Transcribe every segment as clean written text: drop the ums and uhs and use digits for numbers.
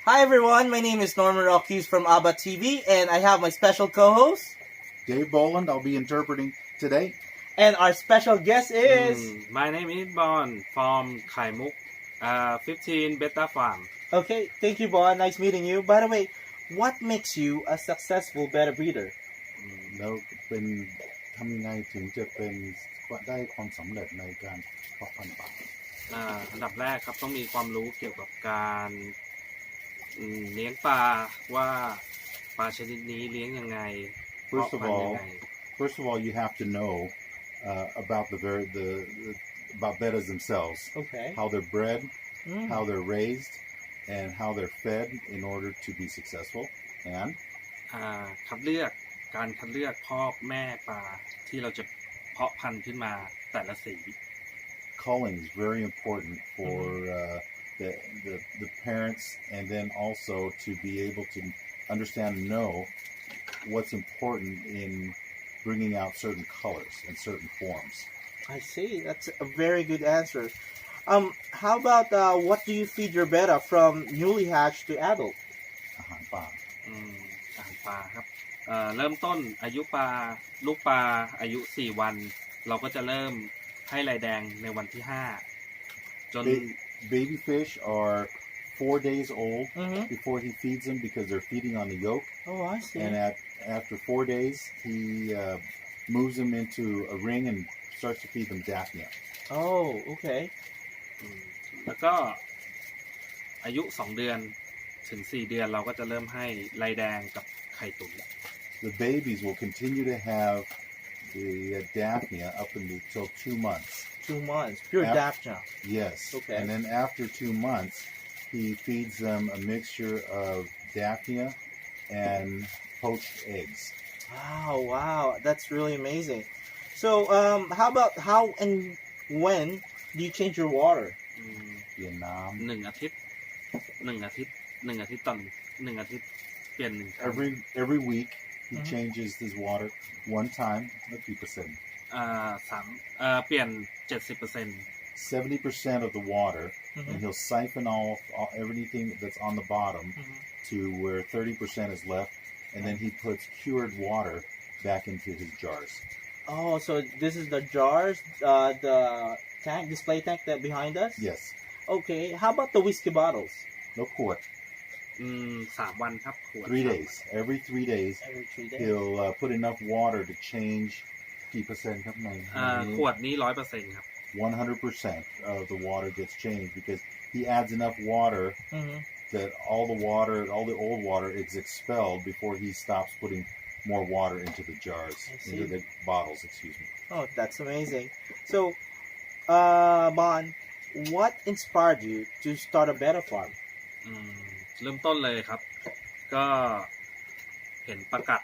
Hi everyone, my name is Norman Rockies from Abba TV, and I have my special co-host. Dave Boland, I'll be interpreting today. And our special guest is... My name is Bon from Kaimuk, 15 Betta Farm. Okay, thank you, Bon. Nice meeting you. By the way, what makes you a successful Betta breeder? แล้วเป็นทำยังไงถึงจะเป็นได้ความสำเร็จในการเพาะพันธุ์ปลา อันดับแรกครับต้องมีความรู้เกี่ยวกับการเลี้ยงปลาว่าปลาชนิดนี้เลี้ยงยังไงเพาะ First of พันธุ์ยัง all, ไง you have to know about about bettas themselves, Okay. how they're bred, how they're raised, and how they're fed in order to be successful. And คัดเลือกการคัดเลือกพ่อแม่ปลาที่เราจะเพาะพันธุ์ขึ้นมาแต่ละสี culling is very important for the parents, and then also to be able to understand and know what's important in bringing out certain colors and certain forms. I see. That's a very good answer. How about what do you feed your Betta from newly hatched to adult? อาหารป่า อาหารปลาครับเริ่มต้นอายุปลาลูกปลาอายุ4 วันเราก็จะเริ่มให้ลายแดงในวันที่5จน Baby fish are 4 days old before he feeds them because they're feeding on the yolk. Oh, I see. And after 4 days, he moves them into a ring and starts to feed them Daphnia. Oh, okay. แล้วก็อายุ2 เดือนถึง4 เดือนเราก็จะเริ่มให้ลายแดงกับไข่ตุ๋น The babies will continue to have the Daphnia up until 2 months. 2 months. Pure Daphnia. Yes. Okay. And then after 2 months, he feeds them a mixture of Daphnia and poached eggs. Wow. That's really amazing. So, how about how and when do you change your water? เปลี่ยนน้ำ 1 อาทิตย์ต่อ1 อาทิตย์เปลี่ยน1 ครั้ง Every week he changes his water one time. Let's keep it เปลี่ยน 70% 70% of the water, and he'll siphon off everything that's on the bottom to where 30% is left, and then he puts cured water back into his jars. Oh, so this is the jars, the tank, display tank that behind us? Yes. Okay. How about the whiskey bottles? No quart. 3 วันครับขวด 3 days. Every 3 days, Every 3 days. he'll put enough water to change กี่เปอร์เซ็นต์ครับใน ขวดนี้ 100% ครับ 100% of the water gets changed because he adds enough water that all the old water is expelled before he stops putting more water into the jars, into the bottles, excuse me. Oh, that's amazing. So, Bon, what inspired you to start a Betta farm? เริ่มต้นเลยครับ ก็เห็นประกัด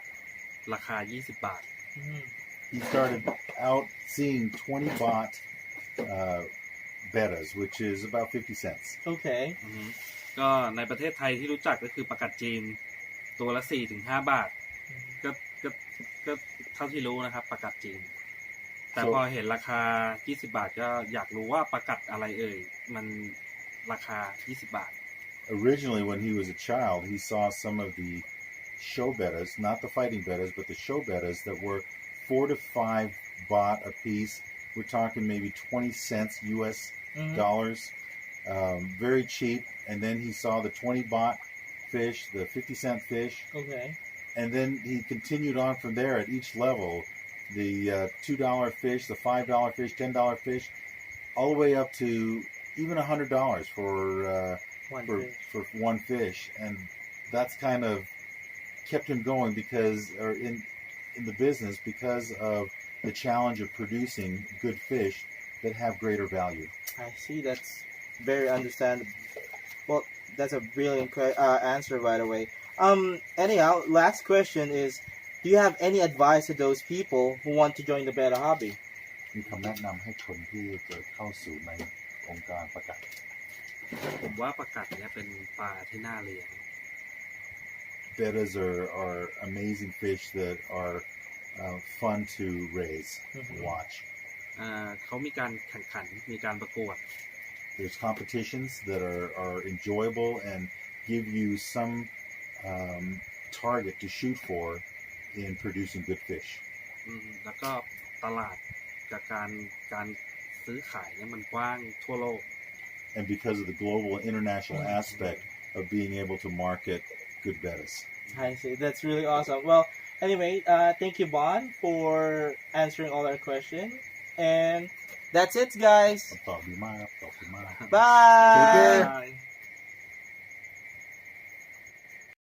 ราคา20 บาท He started out seeing 20 baht bettas, which is about 50 cents. Okay. ก็ในประเทศไทยที่รู้จักก็คือประกัดจีนตัวละ 4-5 บาท ก็เท่าที่รู้นะครับประกัดจีน แต่พอเห็นราคา20 บาทก็อยากรู้ว่าประกัดอะไรมันราคา20 บาท Originally, when he was a child, he saw some of the show bettas, not the fighting bettas, but the show bettas that were 4 to 5 baht a piece. We're talking maybe 20 cents US dollars, very cheap. And then he saw the 20 baht fish, the 50-cent fish. Okay. And then he continued on from there at each level. The $2 fish, the $5 fish, $10 fish, all the way up to even $100 for one fish. And that's kind of kept him going in the business because of the challenge of producing good fish that have greater value. I see. That's very understandable. Well, that's a brilliant answer, by the way. Anyhow, last question is, do you have any advice to those people who want to join the Betta hobby? มีคำแนะนำให้คนที่จะเข้าสู่ในองค์การประกัด ผมว่าประกัดเนี่ยเป็นปลาที่น่าเลี้ยง Bettas are amazing fish that are fun to raise and watch. เขามีการแข่งขันมีการประกวด There's competitions that are enjoyable and give you some target to shoot for in producing good fish. แล้วก็ตลาดกับการซื้อขายเนี่ยมันกว้างทั่วโลก And because of the global and international aspect of being able to market good bettas. I see. That's really awesome. Well, anyway, thank you, Bon, for answering all our questions. And that's it, guys. Bye. Bye. Take care. Bye.